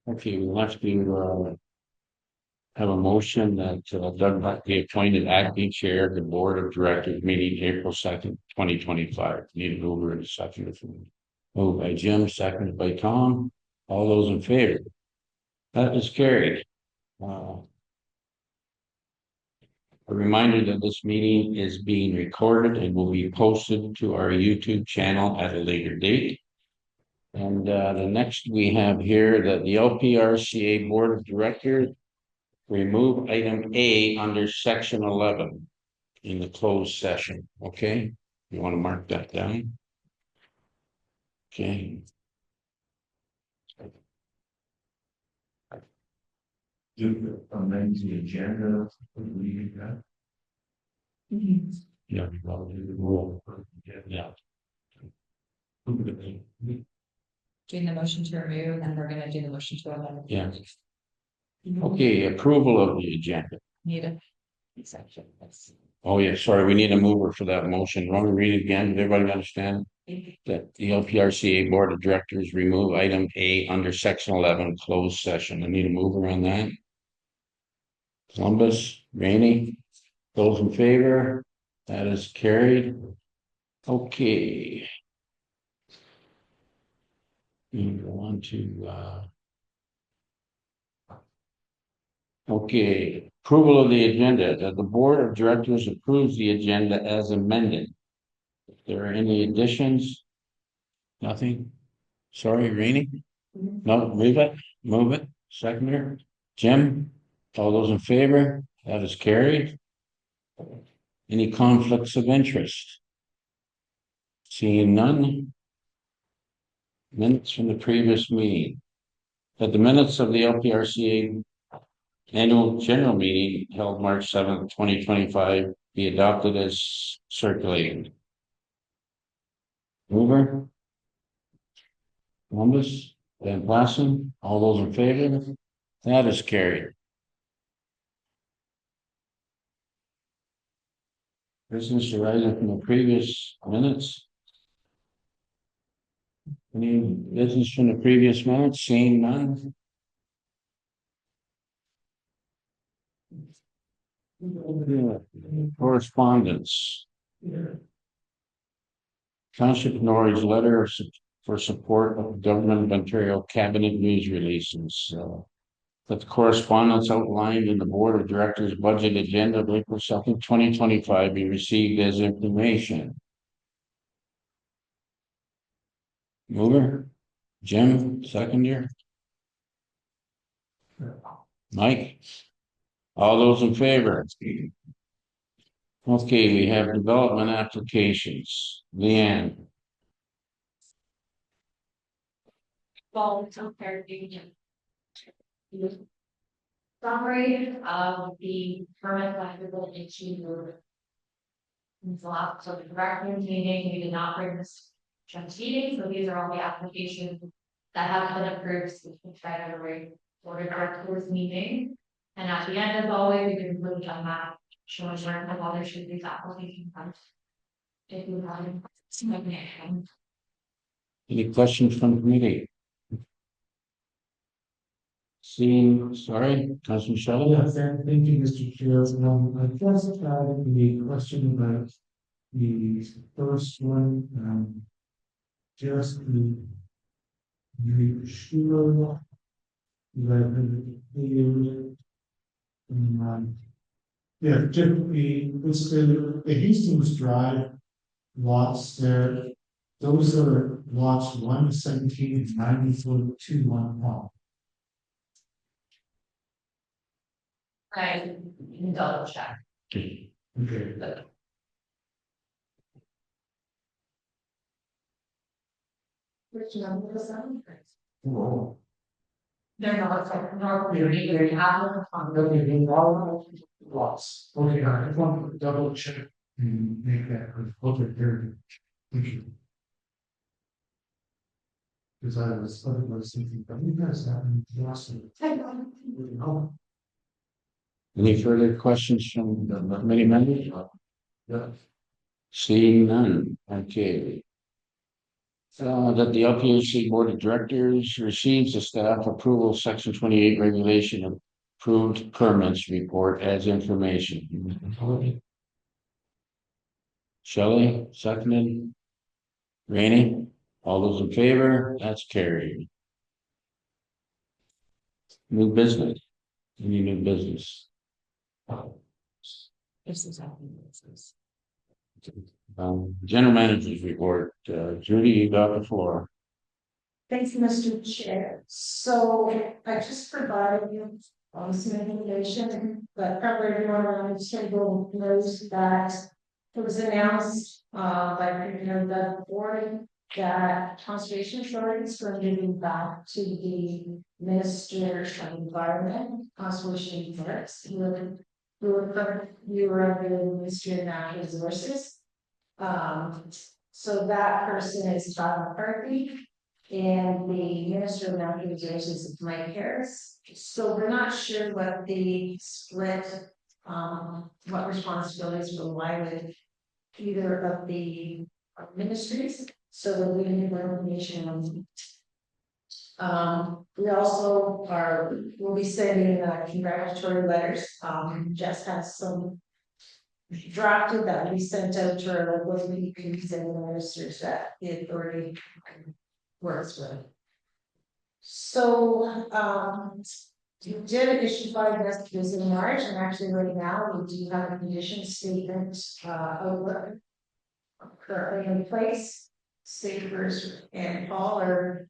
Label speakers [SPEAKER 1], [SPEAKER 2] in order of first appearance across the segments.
[SPEAKER 1] Okay, we'll have to have a motion that Doug Buck be appointed acting chair of the board of directors meeting April 2nd, 2025. Need a mover and a second. Moved by Jim, seconded by Tom. All those in favor? That is carried. A reminder that this meeting is being recorded and will be posted to our YouTube channel at a later date. And the next we have here that the LPRCA Board of Directors remove item A under section 11 in the closed session. Okay, you want to mark that down? Okay.
[SPEAKER 2] Do amend the agenda.
[SPEAKER 1] Yeah, well, rule. Yeah.
[SPEAKER 3] Doing the motion to remove, and we're gonna do the motion to amend.
[SPEAKER 1] Yeah. Okay, approval of the agenda.
[SPEAKER 3] Need a section.
[SPEAKER 1] Oh, yeah, sorry, we need a mover for that motion. Want me to read it again? Did everybody understand? That the LPRCA Board of Directors remove item A under section 11 closed session. I need a mover on that. Columbus, Rainey, those in favor? That is carried. Okay. We go on to okay, approval of the agenda. That the Board of Directors approves the agenda as amended. If there are any additions? Nothing? Sorry, Rainey? No, move it, seconder. Jim, all those in favor? That is carried. Any conflicts of interest? Seeing none. Minutes from the previous meeting. That the minutes of the LPRCA annual general meeting held March 7th, 2025 be adopted as circulated. Mover? Columbus? Van Plassen? All those in favor? That is carried. Business arising from the previous minutes. Any business from the previous minutes? Seeing none. Correspondence. Township Norwich letter for support of Government of Ontario cabinet news releases. That the correspondence outlined in the Board of Directors budget agenda of April 2nd, 2025 be received as information. Mover? Jim, seconder? Mike? All those in favor? Okay, we have development applications. Leanne.
[SPEAKER 3] Well, summary of the permit that we will issue. So the director meeting, we did not bring this just meeting, so these are all the applications that have been approved since the February board of directors meeting. And at the end, as always, we can include on that showing where the other should these applications come. If you have any.
[SPEAKER 1] Any questions from the committee? Seeing, sorry, Councilor Shelley?
[SPEAKER 2] Yes, thank you, Mr. Chair. I just had a question about the first one, just the sure that yeah, typically it's the Hastings Drive lots there. Those are lots 117 and 94-211.
[SPEAKER 3] Right, you can double check.
[SPEAKER 2] Okay.
[SPEAKER 3] Which number is that?
[SPEAKER 2] Whoa.
[SPEAKER 3] They're not, you have
[SPEAKER 2] Lots. Okay, I want to double check and make that okay, very thank you. Because I was thinking, but you guys haven't lost it.
[SPEAKER 1] Any further questions from the committee members?
[SPEAKER 2] Yeah.
[SPEAKER 1] Seeing none. Okay. That the LPHC Board of Directors receives the staff approval section 28 regulation of approved permits report as information. Shelley, seconded. Rainey, all those in favor, that's carried. New business, any new business?
[SPEAKER 4] This is happening.
[SPEAKER 1] General Manager's report, Judy, you got the floor.
[SPEAKER 4] Thanks, Mr. Chair. So I just provided you some information, but probably everyone around the table knows that it was announced by the board that conservation authorities were moving back to the Minister of Environment, Conservation and Forests. We were under the Ministry of Natural Resources. So that person is Todd McCarthy, and the Minister of Natural Resources is Mike Harris. So we're not sure what the split, what responsibilities will lie with either of the ministries. So we're looking for information on. We also will be sending congratulatory letters. Jess has some drafted that we sent out to our local VPs and ministers that the authority works with. So we did issue 5 messages in March, and actually right now we do have a condition statement outlook currently in place. Savers and Paul are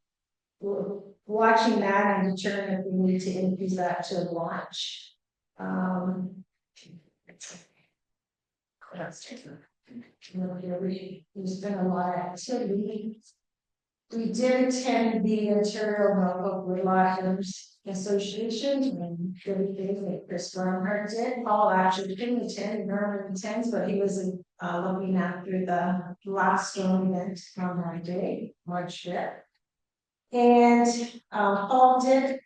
[SPEAKER 4] watching that and determine if we need to increase that to launch. There's been a lot of activity. We did attend the Ontario Norfolk Woodloggers Association and good things that Chris Barnhart did. Paul actually didn't attend, normally attends, but he was looking after the last storm event on that day, March 5th. And Paul did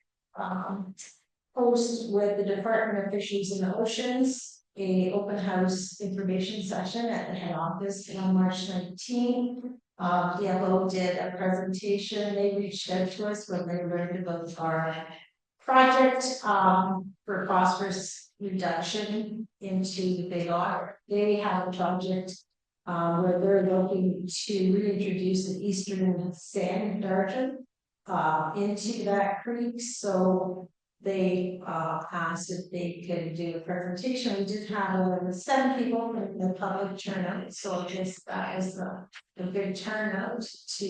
[SPEAKER 4] host with the Department of Fisheries and Oceans a open house information session at the head office on March 19th. DLO did a presentation. They reached out to us when they learned about our project for phosphorus reduction into the Big Otter. They have a project where they're looking to reintroduce the eastern sand margin into that creek. So they asked if they could do a presentation. We did have 7 people from the public turnout, so I guess that was a good turnout to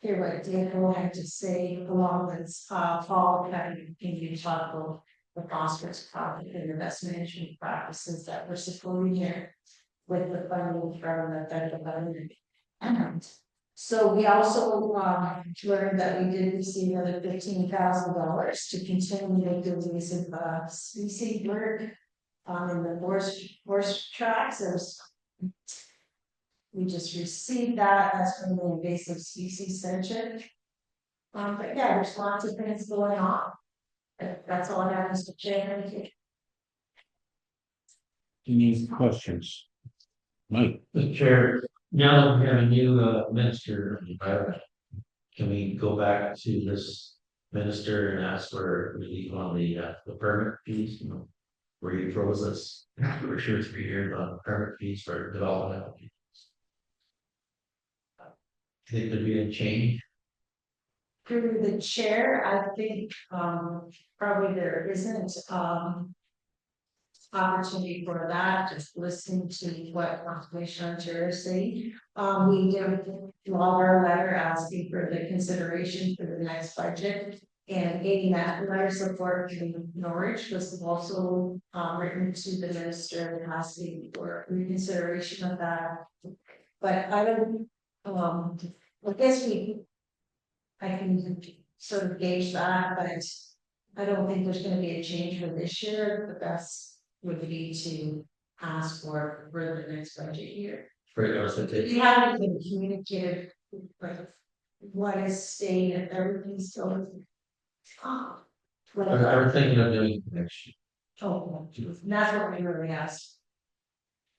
[SPEAKER 4] hear what DLO had to say, along with Paul kind of continue to talk about the phosphorus project and the best management practices that we're supporting here with the funding from the federal government. So we also learned that we did receive another $15,000 to continue the release of species work in the forest tracks. We just received that. That's from the Invasive Species Center. But yeah, there's lots of things going on. That's all I have, Mr. Chairman.
[SPEAKER 1] Any questions? Mike?
[SPEAKER 5] The chair, now that we have a new minister of environment, can we go back to this minister and ask for relief on the permit fees? You know, where he froze us for 2 or 3 years on permit fees for development applications. I think there'd be a change.
[SPEAKER 4] Through the chair, I think probably there isn't opportunity for that, just listening to what Conservation Ontario is saying. We did log our letter asking for the consideration for the next budget, and getting that letter support from Norwich was also written to the minister and asking for reconsideration of that. But I don't, I guess I can sort of gauge that, but I don't think there's going to be a change for this year. The best would be to ask for the next budget year. We haven't been communicated like what is staying if everything's still.
[SPEAKER 5] I was thinking of doing it next year.
[SPEAKER 4] Oh, that's what we really asked.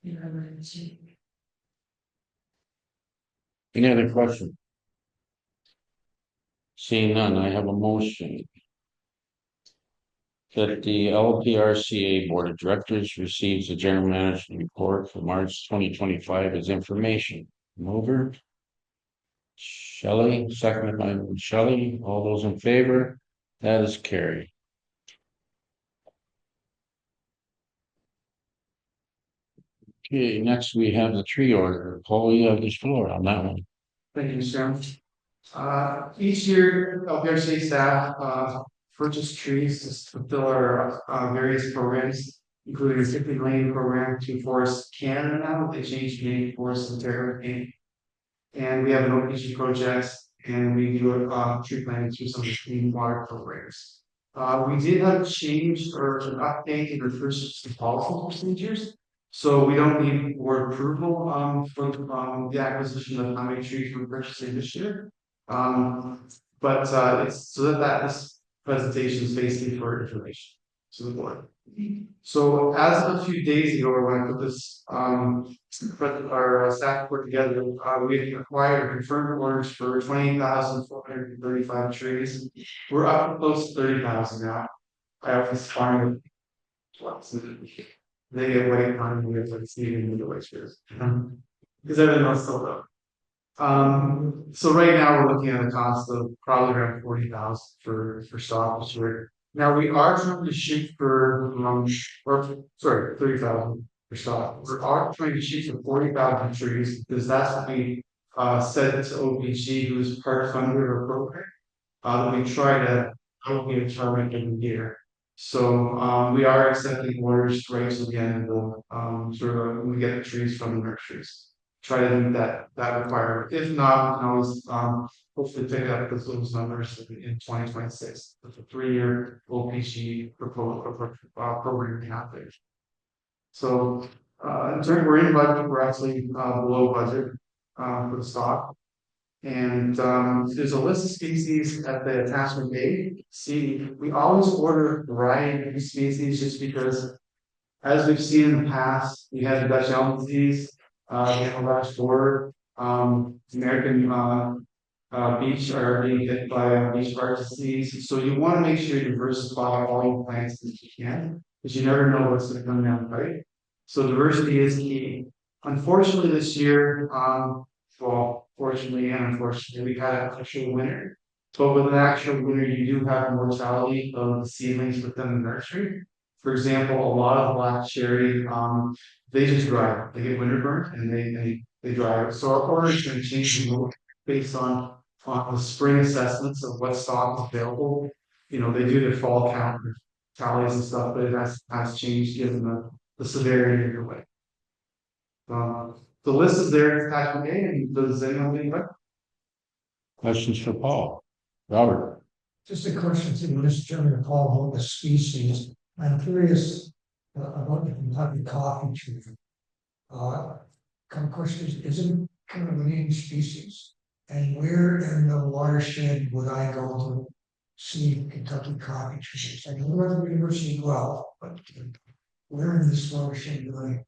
[SPEAKER 1] Any other question? Seeing none, I have a motion that the LPRCA Board of Directors receives the general manager's report for March 2025 as information. Mover? Shelley, seconded by Shelley. All those in favor? That is carried. Okay, next we have the tree order. Paul, you have the floor on that one.
[SPEAKER 2] Thank you, Mr. Chairman. Each year, LPRCA staff, purchase trees to fulfill our, various programs, including the Tipping Lane program to Forest Canada now, they changed the name to Forest Ontario. And we have an OPG projects, and we do, tree planting through some of the clean water programs. We did have a change or an update in the first policy procedures. So we don't need board approval, for, the acquisition of how many trees we're purchasing this year. But it's so that this presentation is basically for information to the board. So as of a few days ago, when I put this our staff report together, we acquired confirmed orders for 20,435 trees. We're up close to 30,000 now. I always find they get wait on me if it's even in the way trees. Because everything else sold out. So right now we're looking at a cost of probably around 40,000 for stock this year. Now we are trying to shoot for or sorry, 30,000 for stock. We are trying to shoot for 40,000 trees because that's what we said to OPG, who's part funder of our program. We try to allocate a target every year. So we are accepting orders right to the end of the sort of when we get the trees from the nurseries. Try to meet that requirement. If not, we can always hopefully pick up those numbers in 2026 with a 3-year OPG program we have there. So in terms we're in budget, we're actually below budget for the stock. And there's a list of species at the attachment A. See, we always order a variety of species just because, as we've seen in the past, we had Dutch elm disease, we have a large borer, American beech are being hit by beech bark disease. So you want to make sure you diversify all your plants as you can, because you never know what's going to come down the pipe. So diversity is key. Unfortunately, this year, well, fortunately and unfortunately, we had an actual winter. But with an actual winter, you do have mortality of the seedlings within the nursery. For example, a lot of black cherry, they just dry. They get winter burnt and they dry. So our order is going to change based on the spring assessments of what stock is available. You know, they do their fall count tallies and stuff, but it has changed given the severity of the way. The list is there in attachment A, and does anyone have any
[SPEAKER 1] Questions for Paul? Robert?
[SPEAKER 6] Just a question to Mr. Chairman, Paul, about the species. I'm curious about the Kentucky coffee tree. Question is it kind of a named species? And where in the watershed would I go to see Kentucky coffee trees? I know about the University well, but where in this watershed do I,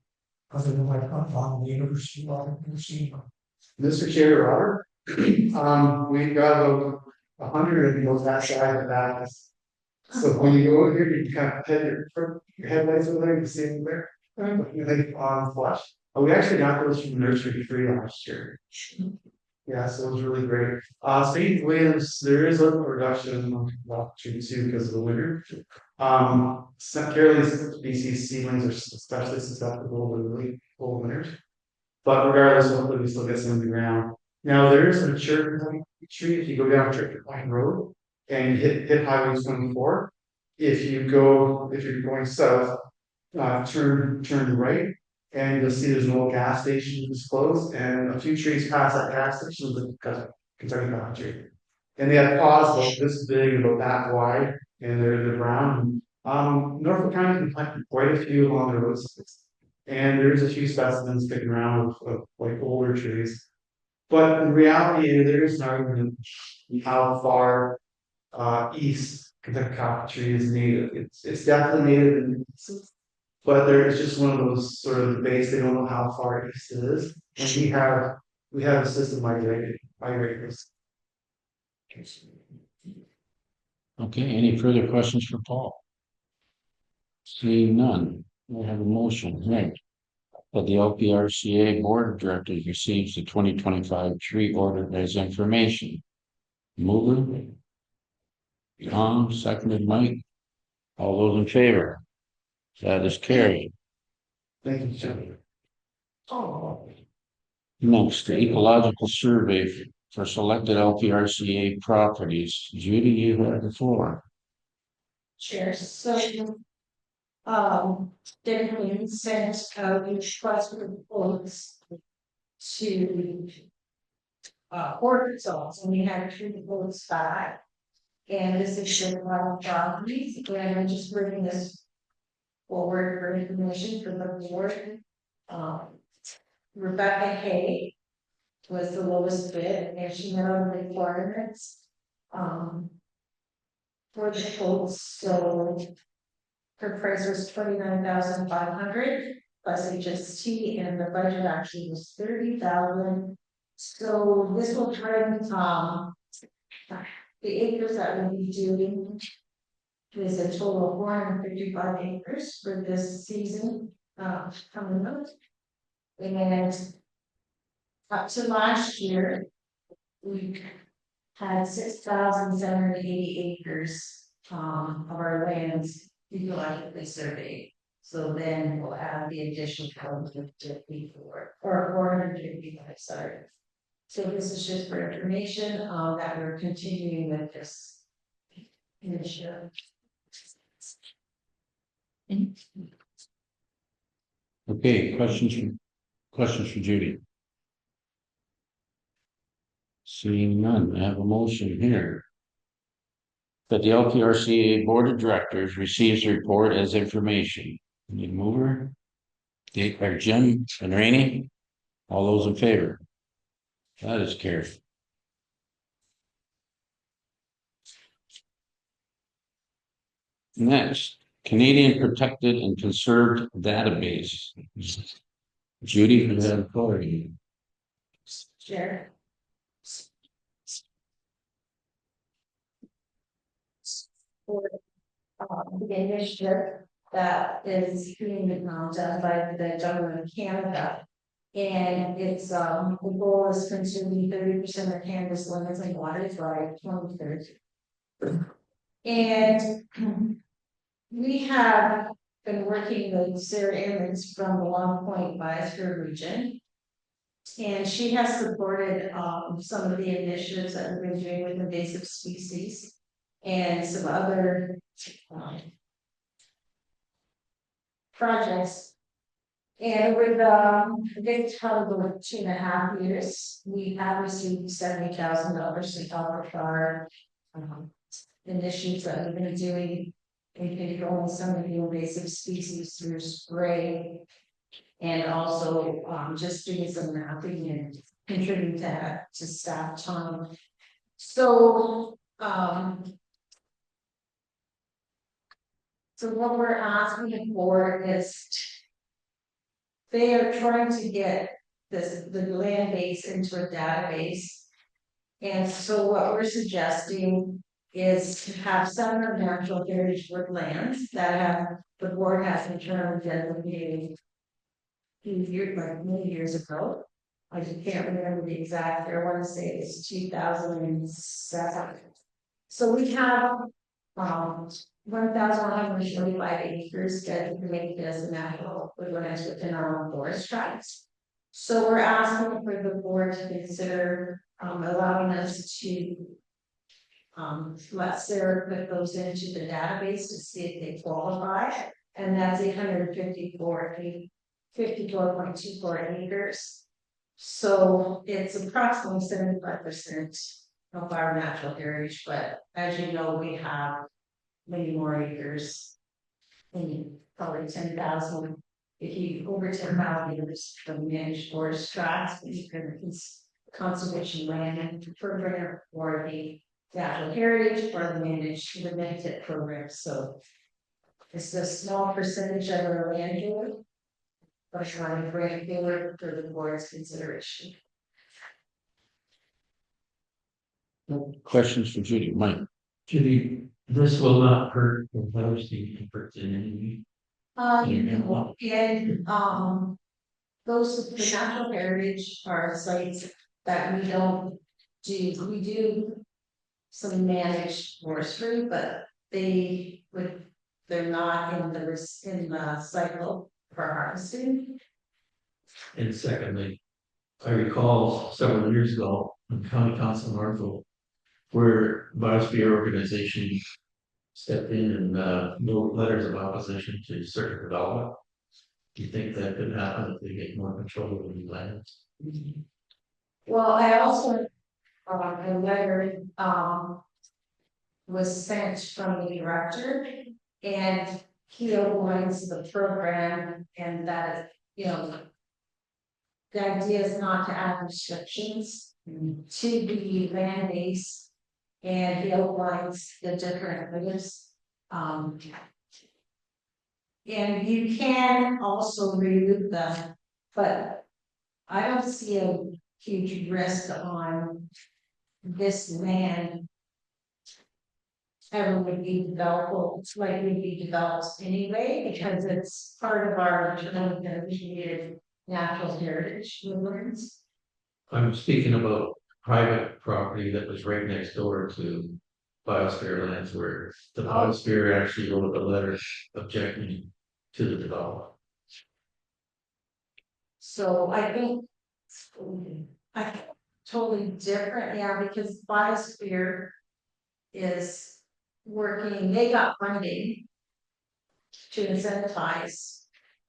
[SPEAKER 6] other than my on the University well, see?
[SPEAKER 2] Mr. Chair, Robert, we've got about 100 of those that side of that. So when you go over here, you kind of head your headlights over there, you see them there. You think on flush. We actually got those from the nursery free last year. Yeah, so it was really great. St. Williams, there is a reduction in opportunity too because of the winter. Carolina species seedlings are especially susceptible to really cold winters. But regardless, hopefully we still get some in the ground. Now there is a mature tree if you go down Church Pine Road and hit Highway 24. If you're going south, turn right, and you'll see there's an old gas station that's closed, and a few trees past that gas station is the Kentucky coffee tree. And they have pods about this big, about that wide, and they're brown. Norfolk County can plant quite a few along the roads, and there's a few specimens sticking around of like older trees. But in reality, there is an argument how far east Kentucky coffee tree is native. It's definitely native, but there is just one of those sort of debates. They don't know how far east it is, and we have a system migrating.
[SPEAKER 1] Okay, any further questions for Paul? Seeing none, we have a motion, right? That the LPRCA Board of Directors receives the 2025 tree order as information. Mover. Tom, seconded Mike. All those in favor? That is carried.
[SPEAKER 2] Thank you, Jim.
[SPEAKER 1] Next, the ecological survey for selected LPRCA properties. Judy, you have the floor.
[SPEAKER 4] Chair, so, Deputy sent out a request for proposals to board results, and we had 2 proposals back. And this is the final properties, and I'm just bringing this forward for information for the board. Rebecca Hay was the lowest bid, and she met all the requirements. For the quotes, so her price was 29,500 plus HST, and the budget actually was 30,000. So this will bring the acres that we'll be doing is a total of 455 acres for this season coming up. And up to last year, we had 6,780 acres of our lands ecologically surveyed. So then we'll add the additional 454 or 455, sorry. So this is just for information that we're continuing with this initiative.
[SPEAKER 1] Okay, questions for Judy? Seeing none, I have a motion here. That the LPRCA Board of Directors receives the report as information. Need a mover? Dave or Jim and Rainey? All those in favor? That is carried. Next, Canadian Protected and Conserved Database. Judy, you have authority.
[SPEAKER 4] Chair. For the initiative that is being done by the government of Canada. And it's the goal is consuming 30% of Canada's limits and waters by 2030. And we have been working with Sarah Emmons from the Long Point Biosphere region. And she has supported some of the initiatives that we've been doing with invasive species and some other projects. And with this probably 2.5 years, we have received $70,000 to cover our initiatives that we've been doing. We've been growing some of the invasive species through spray, and also just doing some mapping and contributing that to staff time. So what we're asking for is they are trying to get the land base into a database. And so what we're suggesting is to have some of natural heritage woodlands that have the board has determined designated years, like many years ago. I just can't remember the exact, I want to say it's 2007. So we have 1,145 acres designated as a natural woodlands within our own forest tracts. So we're asking for the board to consider allowing us to let Sarah put those into the database to see if they qualify. And that's 54.24 acres. So it's approximately 75% of our natural heritage, but as you know, we have many more acres. And probably 10,000. If you over 10,000 acres from managed forest tracts, you can conservation land program or the natural heritage or the managed benefit program. So it's a small percentage of our land use, but trying to bring it forward for the board's consideration.
[SPEAKER 1] Questions for Judy? Mike?
[SPEAKER 5] Judy, This will not hurt the diversity in any way.
[SPEAKER 4] And, those, the natural heritage are sites that we don't do, we do some managed forestry, but they're not in in the cycle for harvesting.
[SPEAKER 5] And secondly, I recall several years ago, in County Council Northville, where biosphere organization stepped in and wrote letters of opposition to certain development. Do you think that could happen if they get more control over the lands?
[SPEAKER 4] Well, I also, a letter, was sent from the director, and he outlines the program and that, you know, the idea is not to add restrictions to the land base, and he outlines the different limits. And you can also remove them, but I don't see a huge risk on this land ever would be developable. It's likely to be developed anyway, because it's part of our needed natural heritage woodlands.
[SPEAKER 5] I'm speaking about private property that was right next door to biosphere lands where the biosphere actually wrote a letter objecting to the development.
[SPEAKER 4] So I think totally different, yeah, because biosphere is working, they got funding to incentivize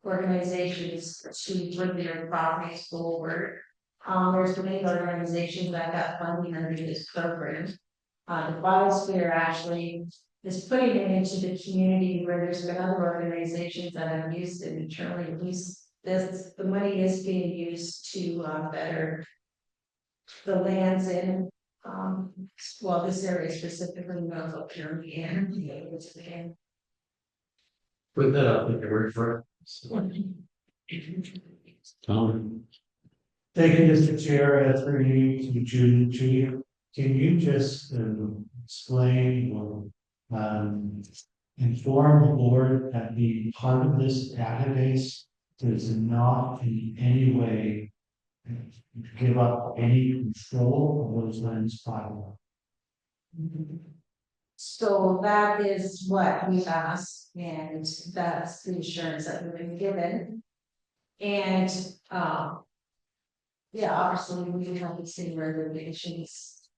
[SPEAKER 4] organizations to bring their properties forward. There's many organizations that got funding under this program. The biosphere actually is putting it into the community where there's been other organizations that have used it internally. At least this, the money is being used to better the lands in well, this area specifically knows LPRCA and
[SPEAKER 5] Put that up with the word for
[SPEAKER 1] Tom,
[SPEAKER 6] Thank you, Mr. Chair, through you to Judy. Can you just explain or inform the board that the part of this database does not in any way give up any control of those lands bylaw?
[SPEAKER 4] so that is what we've asked, and that's the assurance that we've been given. And yeah, obviously we have the same regulations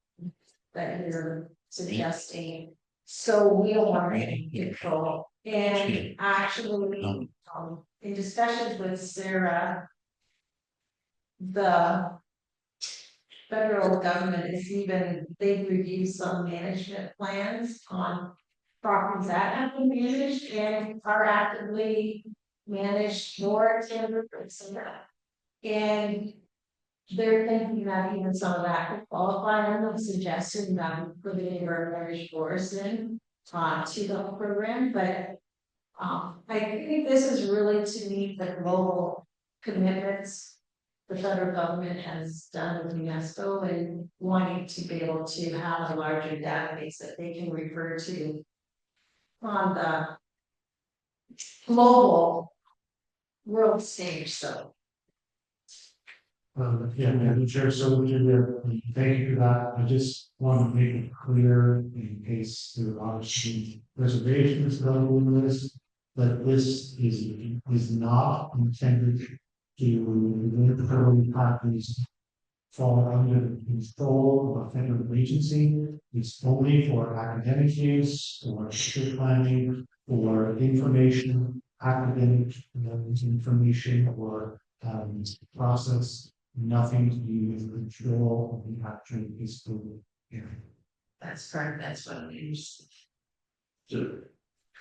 [SPEAKER 4] that you're suggesting. So we don't want any control. And actually, in discussions with Sarah, the federal government is even, they've reviewed some management plans on properties that have been managed and are actively managed more timber. And they're thinking that even some of that could qualify. I'm not suggesting that we put it in our marriage forest in to the program, but I think this is really to meet the global commitments the federal government has done with UNESCO and wanting to be able to have a larger database that they can refer to on the global world stage. So
[SPEAKER 6] Yeah, Madam Chair, so thank you for that. I just want to make it clear in case there are some reservations about this, that this is not intended to literally have these fall under the control of a federal agency. It's only for academic use, or district planning, or information, academic information, or process. Nothing to do with control of the actual physical area.
[SPEAKER 4] that's correct. That's what it is.
[SPEAKER 5] to,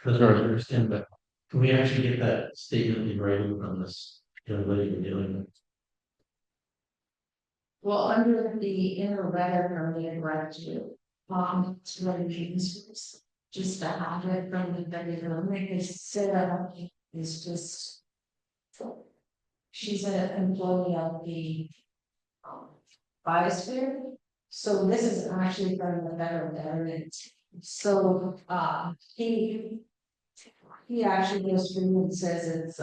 [SPEAKER 5] because I understand, but can we actually get that statement in writing from this young lady we're dealing with?
[SPEAKER 4] Well, under the inner letter from the director, it's really means just to have it from the federal government is Sarah is just. She's an employee of the biosphere. So this is actually from the federal government So, he actually goes through and says it's,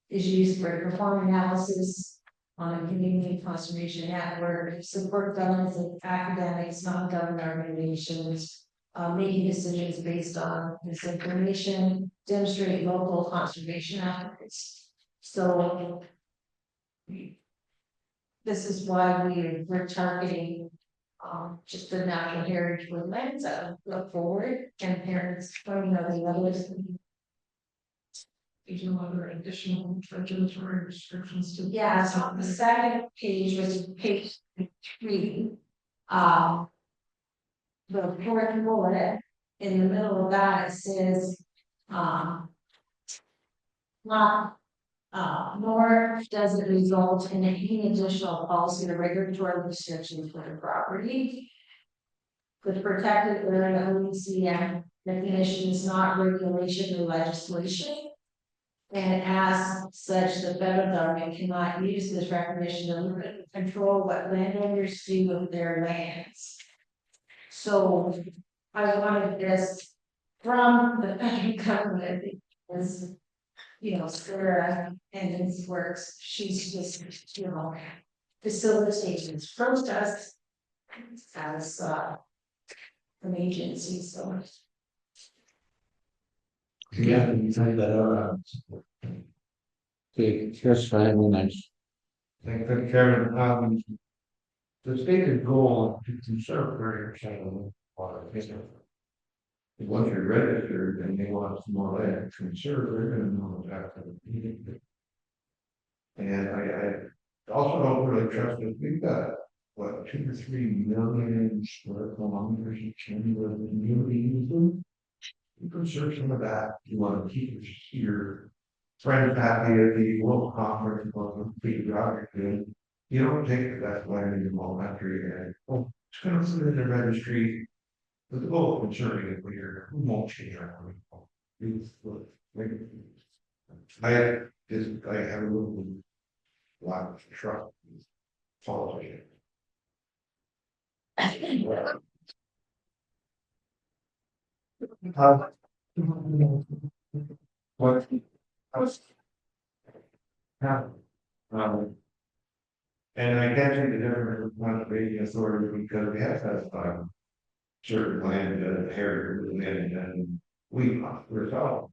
[SPEAKER 4] is used for performing analysis on a community conservation network, support governments and academics, non-government organizations, making decisions based on this information, demonstrate local conservation efforts. So this is why we're targeting just the natural heritage woodlands that look forward and parents pointing out the others. There's no other additional regulatory restrictions to. Yeah, so on the second page, which is page 3, the fourth bullet, in the middle of that, it says, not, nor does it result in any additional policy or regulatory restrictions for the property. The protected area OECM definition is not regulation or legislation. And as such, the federal government cannot use this recognition to limit and control what landowners do with their lands. So I wanted this from the federal government because, Sarah and his works, she's just, facilitating this process as an agency, so.
[SPEAKER 5] Yeah, you find that out.
[SPEAKER 1] Okay, Chris, I have the next.
[SPEAKER 7] Thank you, Chairman. The stated goal to conserve 30% of the water. Once you're registered and they want some more land to conserve, they're gonna know exactly. And I also don't really trust that we've got, what, 2 to 3 million square kilometers of chamber that newly use them. You conserve some of that, you want to keep your friends happy at the World Conference, or the geography good. You don't take the best land in your whole country and, it's gonna put it in the registry. But the goal of conserving it here, who won't change our I have a little lot of trust. Politics. What? I was. And I can't take the difference with conservation authority because we have to certain land, heritage land, and we resolve.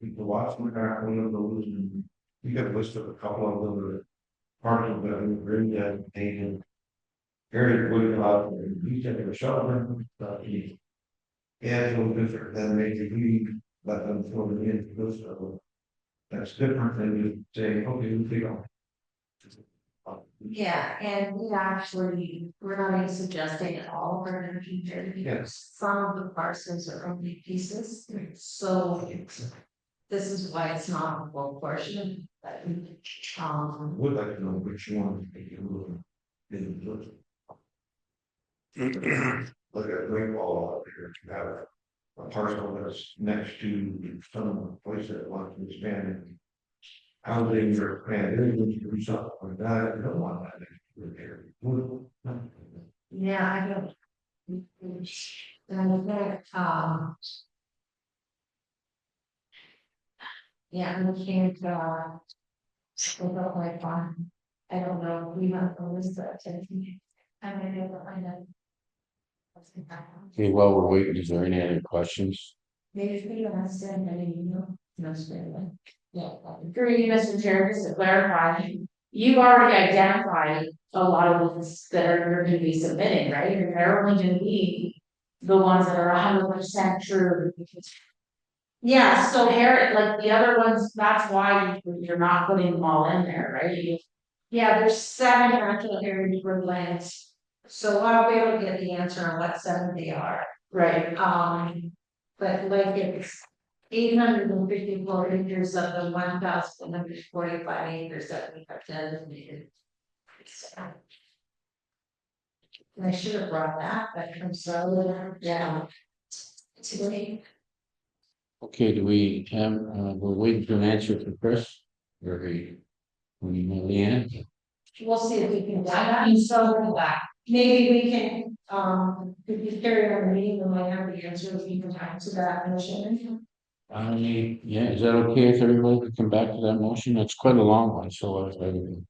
[SPEAKER 7] People watch the back one of those, and we got a list of a couple of the parcels that we bring that taken. Heritage wood lot, and we said they were sheltering, yeah, it's a little different than maybe we let them throw it in, so that's different than you saying, okay, we feel.
[SPEAKER 4] Yeah, and we actually, we're not even suggesting at all for an energy because
[SPEAKER 7] Yes.
[SPEAKER 4] some of the parcels are only pieces, so. This is why it's not a full portion, but,
[SPEAKER 7] Would like to know which one you didn't look. Look at rainfall out here, you have a parcel that's next to some place that wants to expand. Housing or plan, anything to do something like that, you don't want that next to there.
[SPEAKER 4] yeah, I don't. And in fact, yeah, we can't, without my farm, I don't know, we have a list of attention. I'm gonna be able to find out.
[SPEAKER 1] Okay, while we're waiting, is there any other questions?
[SPEAKER 4] Maybe if you don't send any, no, spend. Yeah. Through you, Mr. Chair, just to clarify, you've already identified a lot of ones that are going to be submitting, right? And they're only going to be the ones that are 100% true. Yeah, so here, like the other ones, that's why you're not putting them all in there, right? Yeah, there's 7 natural heritage woodlands. So I'll be able to get the answer on what 7 they are. Right. But like it's 854 acres of the 1,145 acres that we have designated. And I should have brought that, but I'm sorry, yeah. Today.
[SPEAKER 1] Okay, do we have, we're waiting for an answer from Chris? Or we know Leanne?
[SPEAKER 4] We'll see if we can do that, and so maybe we can, If you carry on the meeting, we might have the answer a few times to that motion.
[SPEAKER 1] Yeah, is that okay if everybody would come back to that motion? It's quite a long one, so I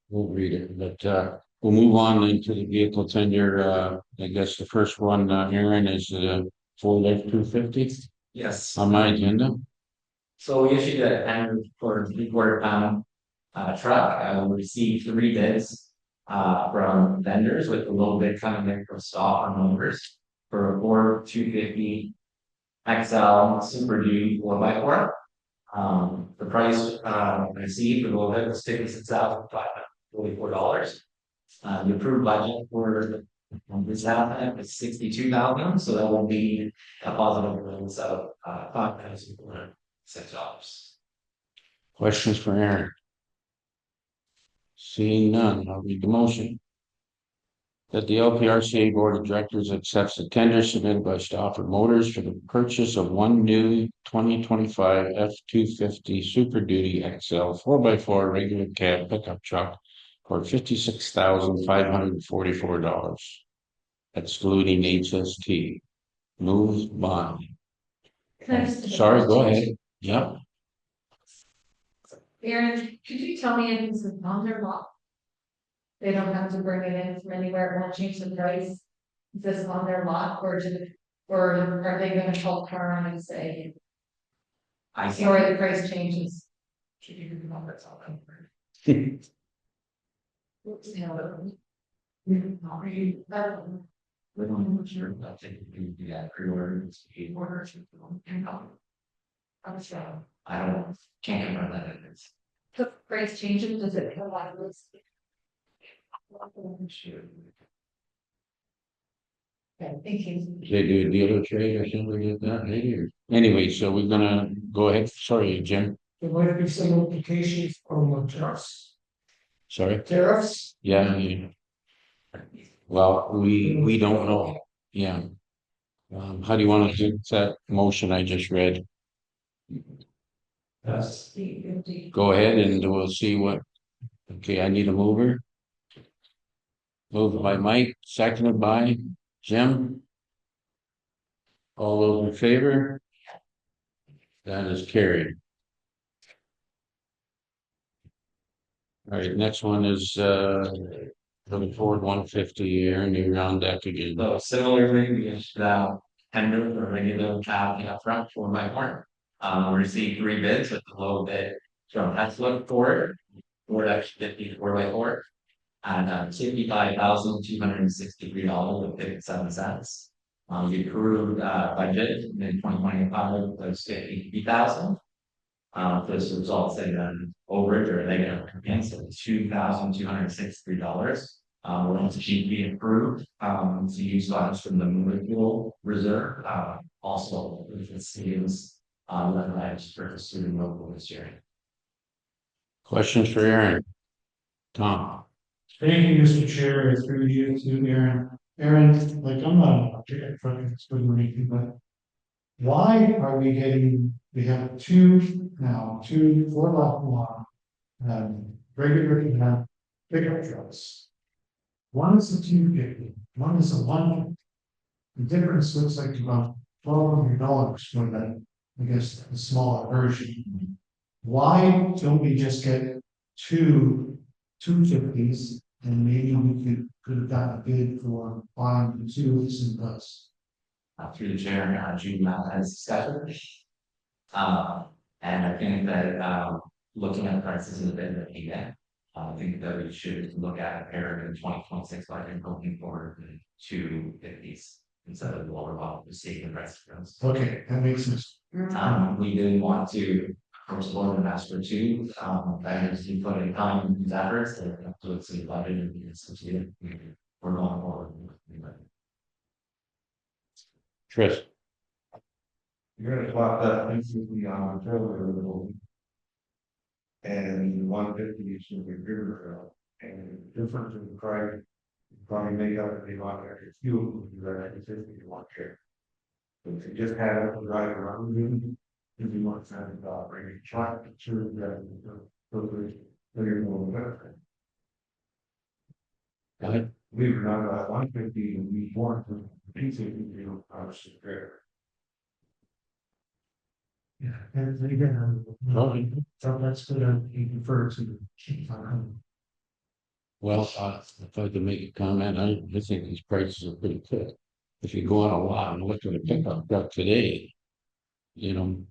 [SPEAKER 1] won't read it, but, we'll move on into the vehicle tender. I guess the first one, Aaron, is, Ford F-250
[SPEAKER 8] Yes.
[SPEAKER 1] on my agenda.
[SPEAKER 8] So we issued a tender for a 3/4 pound truck. We received 3 bids from vendors, with a little bit coming in from stock on numbers for a Ford 250 XL Super Duty 4x4. The price received for the little bit was $56,544. The approved budget for this outfit is $62,000, so that will be a positive balance of $5,406.
[SPEAKER 1] Questions for Aaron? Seeing none, I'll read the motion. That the LPRCA Board of Directors accepts the tender submitted by Stafford Motors for the purchase of one new 2025 F-250 Super Duty XL 4x4 regular cab pickup truck for $56,544, excluding HST. Moved by.
[SPEAKER 3] Can I just-
[SPEAKER 1] Sorry, go ahead. Yep.
[SPEAKER 3] Aaron, could you tell me if this is on their lot? They don't have to bring it in from anywhere, it won't change the price. Is this on their lot, or are they gonna call Karen and say,
[SPEAKER 8] I
[SPEAKER 3] sorry,
[SPEAKER 8] can't.
[SPEAKER 3] the price changes?
[SPEAKER 8] We don't know sure, but I think we can do that pre-orders, orders. I don't, can't confirm that it is.
[SPEAKER 3] The price changes, does it come out of this? Okay, thank you.
[SPEAKER 1] They do a dealer trade or something like that, maybe, or anyway, so we're gonna go ahead. Sorry, Jim.
[SPEAKER 6] There might be some implications from tariffs.
[SPEAKER 1] Sorry.
[SPEAKER 6] Tariffs?
[SPEAKER 1] Yeah. Well, we don't know. Yeah. How do you want to do that motion I just read?
[SPEAKER 8] Yes.
[SPEAKER 1] Go ahead and we'll see what. Okay, I need a mover. Moved by Mike, seconded by Jim. All those in favor? That is carried. All right, next one is the Ford 150, Aaron, you're on deck again.
[SPEAKER 8] So similarly, we issued out tender for regular cab up front 4x4. We received 3 bids, with the low bid from Tesla Ford F-50 4x4 at $55,263.57. The approved budget in 2025 was $53,000. This results in an overage or negative complaints of $2,263. We're going to be approved to use funds from the motor fuel reserve. Also, if it seems levelized for the student local this year.
[SPEAKER 1] Questions for Aaron? Tom?
[SPEAKER 2] Thank you, Mr. Chair, through you to Aaron. Aaron, like, I'm not an object from this or anything, but why are we getting, we have two 4x1, regular, pickup trucks. One is a 250, one is a 150. The difference looks like about $1,200 for that, I guess, the smaller version. Why don't we just get two 250s, and maybe we could have gotten a bid for buying the two and plus.
[SPEAKER 8] Through the chair, June has discussion. And I think that looking at prices is a bit of a again. I think that we should look at a pair in 2026 budget looking for the 250s instead of the lower level to see the price difference.
[SPEAKER 2] Okay, that makes sense.
[SPEAKER 8] We didn't want to approach the board and ask for two. That is, you put in time in these efforts to influence the budget and we're going forward.
[SPEAKER 1] Chris?
[SPEAKER 7] You're gonna swap that instantly on the trailer a little. And 150 is gonna be bigger, and the difference in the price. Probably make up if you want extra fuel, you got extra 50 you want here. But if you just have it to drive around with it, if you want to bring a truck, sure, that, those are more benefit.
[SPEAKER 1] Go ahead.
[SPEAKER 7] We were not about 150, and we weren't, I was there.
[SPEAKER 6] Yeah, and again,
[SPEAKER 1] Right.
[SPEAKER 6] so that's good, you prefer to keep on.
[SPEAKER 1] Well, if I could make a comment, I think these prices are pretty good. If you go on a lot and look at a pickup truck today, you know,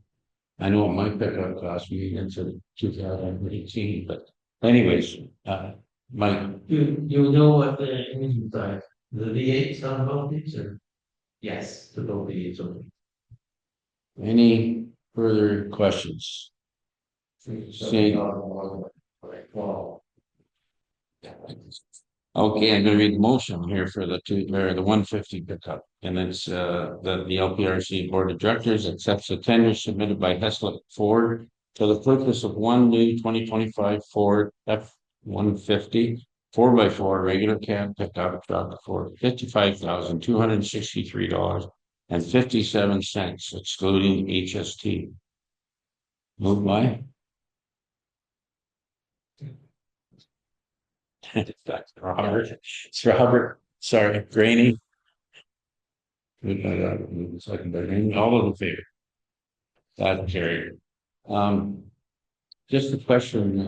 [SPEAKER 1] I know what my pickup cost me into 2018, but anyways, Mike,
[SPEAKER 5] You know what the engine size, the V8's on both these or
[SPEAKER 8] Yes.
[SPEAKER 5] the both V8s?
[SPEAKER 1] any further questions? Seeing,
[SPEAKER 7] Well,
[SPEAKER 1] okay, I'm gonna read the motion here for the the 150 pickup. And it's, the LPRC Board of Directors accepts the tender submitted by Heslop Ford for the purchase of one new 2025 Ford F-150 4x4 regular cab pickup truck for $55,263.57 excluding HST. Moved by? That's Robert. It's Robert. Sorry, Graney. Moved by Robert, moved second by Graney. All of the favor. That's carried. Just a question, I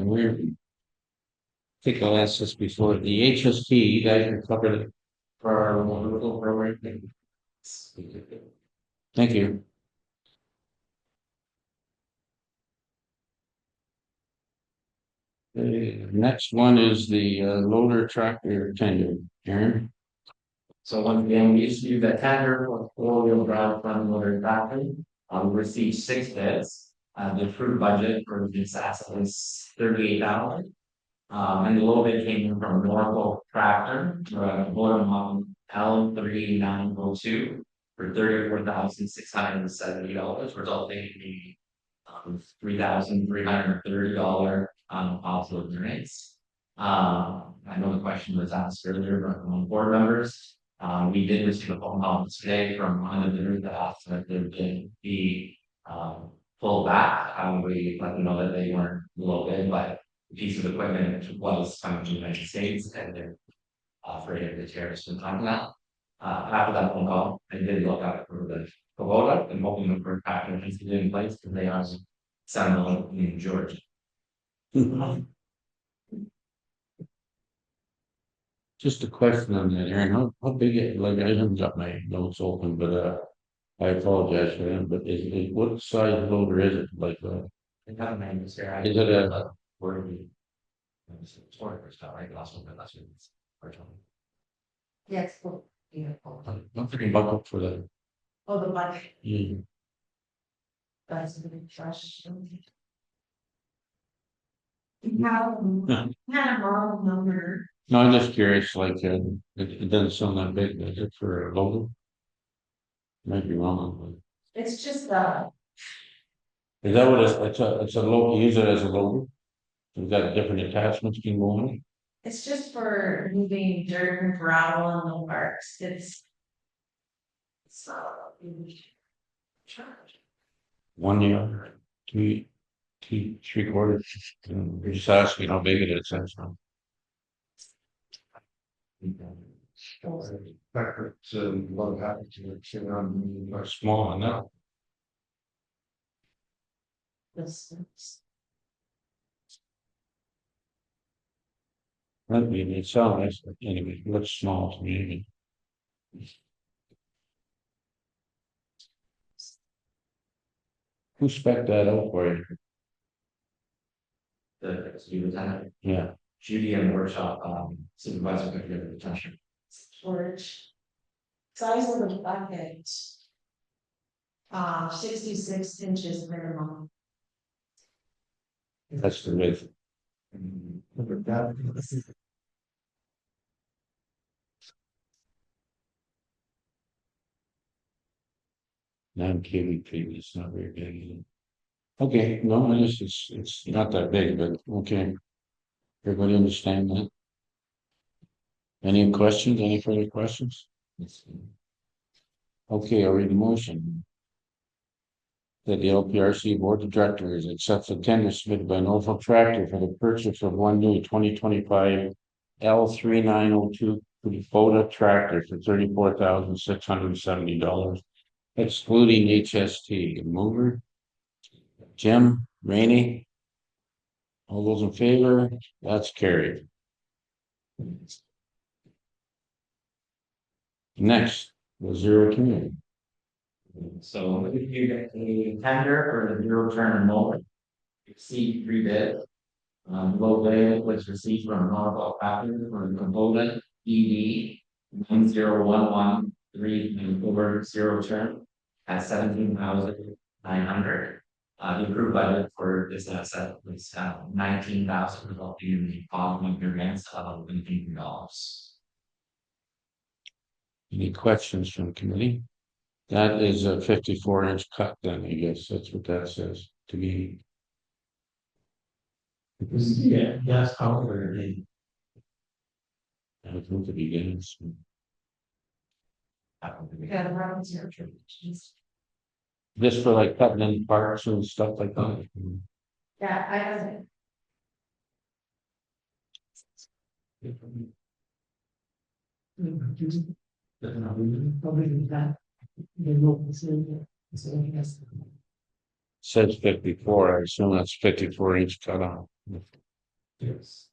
[SPEAKER 1] think I'll ask this before. The HST, you guys are covered for our wonderful program. Thank you. The next one is the loader tractor tender. Aaron?
[SPEAKER 8] So once again, we issued the tender for four-wheel drive front loader tractor. We received 6 bids. The approved budget for this asset is $38. And the low bid came in from Norfolk Tractor, bottom L3902 for $34,670, resulting in $3,330 offload rates. I know the question was asked earlier from board members. We did receive a phone call today from one of the bidders that asked that there be pulled back. We let them know that they weren't low bid, but the piece of equipment was coming to the United States and they're afraid of the tariffs and talking about. After that phone call, I did look out for the Kubota and hoping the first package is in place because they are selling in Georgia.
[SPEAKER 1] Just a question on that, Aaron. How big it, like, I haven't got my notes open, but I apologize for them, but what size loader is it? Like,
[SPEAKER 8] They have a manuscript.
[SPEAKER 1] is it a,
[SPEAKER 8] Word we. It's 40%, right? Last one, but last one is original.
[SPEAKER 4] Yes, well, yeah.
[SPEAKER 1] I'm thinking bucket for that.
[SPEAKER 4] Oh, the budget,
[SPEAKER 1] Yeah.
[SPEAKER 4] that's the big trash. You have a wrong number.
[SPEAKER 1] No, I'm just curious, like, it doesn't sound that big, is it for a loader? Might be wrong.
[SPEAKER 4] It's just
[SPEAKER 1] Is that what it's a load, use it as a loader? Is that different attachments can go on it?
[SPEAKER 4] it's just for moving dirt and gravel and the parks. It's. It's not a huge charge.
[SPEAKER 1] 1 year, two, 3/4. You're just asking how big it is, that's not.
[SPEAKER 7] Back to what happened to it,
[SPEAKER 1] Or small enough.
[SPEAKER 4] This.
[SPEAKER 1] That mean it sounds nice, but anyway, it looks small to me. Who spec that out for you?
[SPEAKER 8] The lieutenant,
[SPEAKER 1] Yeah,
[SPEAKER 8] Judy in the workshop, supervisor could give the attention.
[SPEAKER 4] Storage. Size of the bucket. 66 inches minimum.
[SPEAKER 1] that's the width. Nine cubic feet, it's not very big. Is it? Okay, no, it's not that big, but okay. Everybody understand that? Any questions, any further questions? Okay, I'll read the motion. That the LPRC Board of Directors accepts a tender submitted by Norfolk Tractor for the purchase of one new 2025 L3902 Kubota tractor for $34,670, excluding HST. Mover, Jim, Rainey. All those in favor? That's carried. Next, the zero turn.
[SPEAKER 8] So if you get a tender for the zero turn mower, exceed 3 bids. Low bid was received from Norfolk Packard for the component ED 90113 and over zero turn at 17,900. The approved budget for this asset was 19,000, resulting in the following grants of $1,500.
[SPEAKER 1] Any questions from committee? That is a 54-inch cut then, I guess. That's what that says to me.
[SPEAKER 5] Yeah, that's how we're in.
[SPEAKER 1] I think the beginnings.
[SPEAKER 4] Yeah, the round zero turn.
[SPEAKER 1] Just for like cutting in parts and stuff like that.
[SPEAKER 4] Yeah, I have.
[SPEAKER 1] Says 54, I assume that's 54-inch cut off.
[SPEAKER 5] Yes.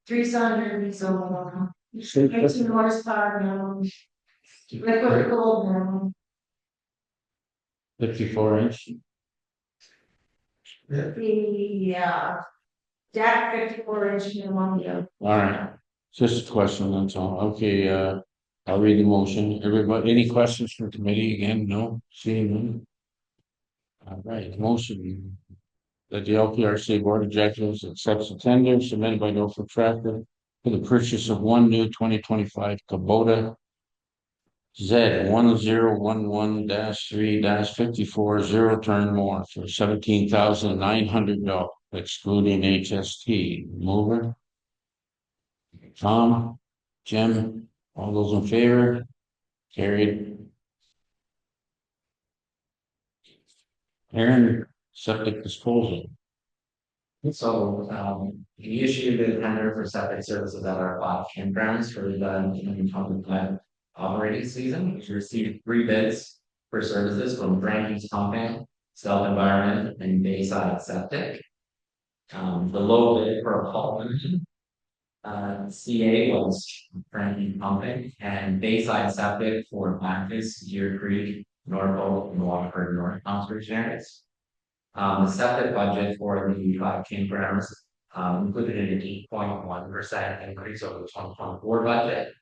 [SPEAKER 4] Three hundred, so, 18 horsepower, minimum. Liquid cooled minimum.
[SPEAKER 1] 54-inch.
[SPEAKER 4] Yeah. Jack 54-inch minimum, yeah.
[SPEAKER 1] All right. Just a question, that's all. Okay, I'll read the motion. Everybody, any questions from committee again? No? Seeing none? All right, motion that the LPRC Board of Directors accepts the tender submitted by Norfolk Tractor for the purchase of one new 2025 Kubota Z 1011 3 54 zero turn mower for $17,900, excluding HST. Mover, Tom, Jim, all those in favor? Carried. Aaron, septic disposal.
[SPEAKER 8] So, we issued a tender for septic services at our 5 campgrounds for the 2025 operating season. We received 3 bids for services from Frankie's Pumping, Self Environment, and Bayside Septic. The low bid for a CA was Frankie's Pumping, and Bayside Septic for Bacchus, Deer Creek, Norfolk, and Waterford North conservation areas. The septic budget for the 5 campgrounds included an 8.1% increase over the 2024 budget,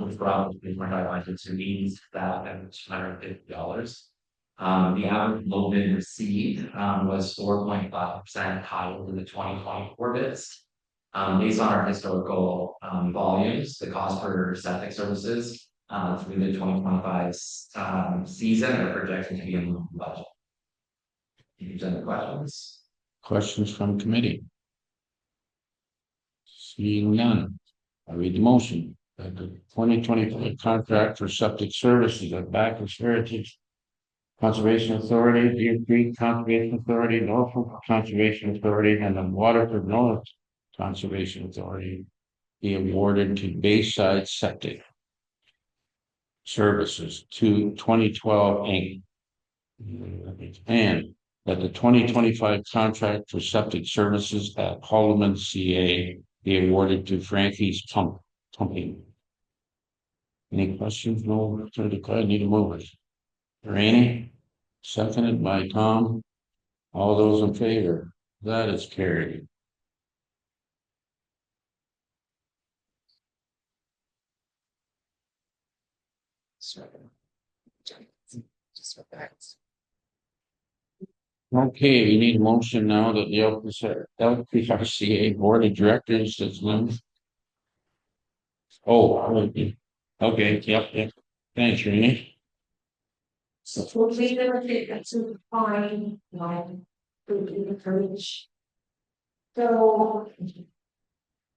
[SPEAKER 8] which brought the 2025 budget to $80,250. The average low bid received was 4.5% higher than the 2024 bids. Based on our historical volumes, the cost for septic services through the 2025 season are projected to be in the budget. Any questions?
[SPEAKER 1] Questions from committee? Seeing none. I read the motion that the 2025 contract for septic services at Bacchus Heritage Conservation Authority, Deer Creek Conservation Authority, Norfolk Conservation Authority, and the Waterford North Conservation Authority be awarded to Bayside Septic Services to 2012 Inc. And that the 2025 contract for septic services at Holloman CA be awarded to Frankie's Pumping. Any questions? No, I need a mover. Rainey, seconded by Tom. All those in favor? That is carried. Okay, we need a motion now that the LPRCA Board of Directors has moved. Oh, okay, yep. Thanks, Renee.
[SPEAKER 4] So we'll leave them with it to find line to encourage. So.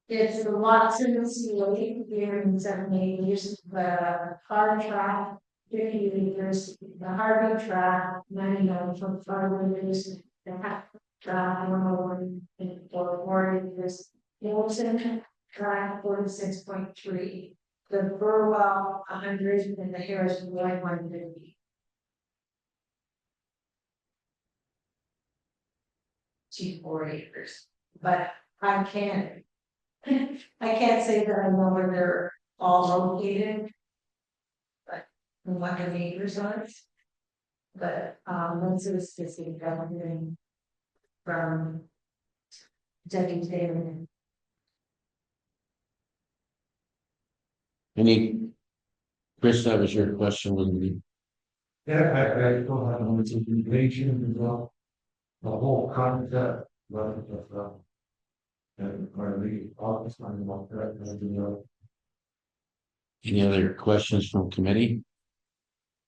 [SPEAKER 4] It's the Watson COA here in 7 years, the car track, 50 years, the Harvey track, 99.5 years, the half track, 1 years, the Wilson track, 46.3, the Burwell, 100, and the Harrison, 150. 4 acres, but I can't say that I know where they're all located. But what the neighbors are. But once it was specific government from Deputy Taylor.
[SPEAKER 1] Chris, that was your question, wouldn't it?
[SPEAKER 7] Yeah, I don't have much information about the whole concept, and the office, I'm about that,
[SPEAKER 1] Any other questions from committee?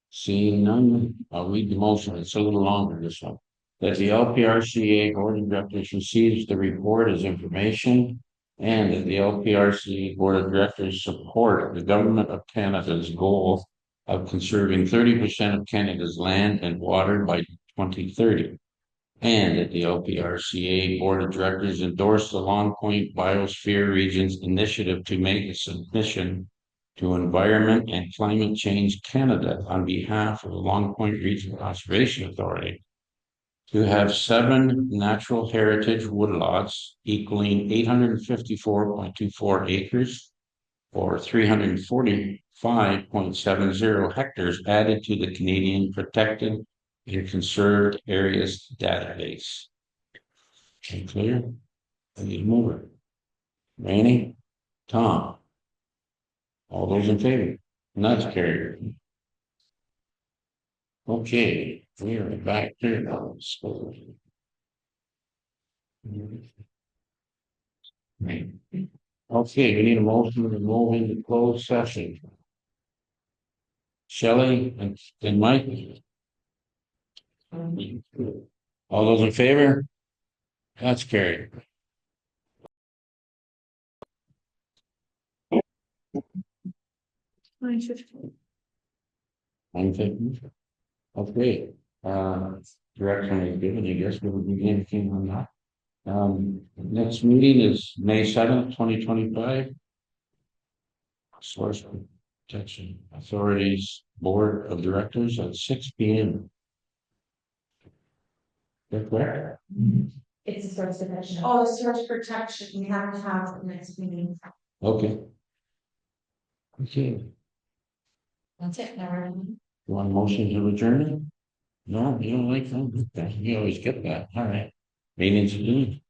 [SPEAKER 1] Seeing none, I'll read the motion. It's a little longer, this one. That the LPRCA Board of Directors receives the report as information, and that the LPRCA Board of Directors support the Government of Canada's goal of conserving 30% of Canada's land and water by 2030. And that the LPRCA Board of Directors endorse the Long Point Biosphere Region's initiative to make a submission to Environment and Climate Change Canada on behalf of the Long Point Region Conservation Authority to have 7 natural heritage woodlots equaling 854.24 acres or 345.70 hectares added to the Canadian Protected and Conserved Areas database. Okay, clear? I need to move it. Rainey? Tom? All those in favor? And that's carried. Okay, we are back here now. Okay, we need a motion to move into closed session. Shelley and Mike? All those in favor? That's carried. Okay, direction is given, I guess we'll begin anything on that. Next meeting is May 7th, 2025. Source Protection Authorities Board of Directors at 6 p.m. Is that correct?
[SPEAKER 4] It's a source protection. Oh, a source protection, we have to have the next meeting.
[SPEAKER 1] Okay. Okay.
[SPEAKER 4] That's it, never mind.
[SPEAKER 1] You want a motion to adjourn? No, you don't like that? You always get that. All right. Meeting's adjourned.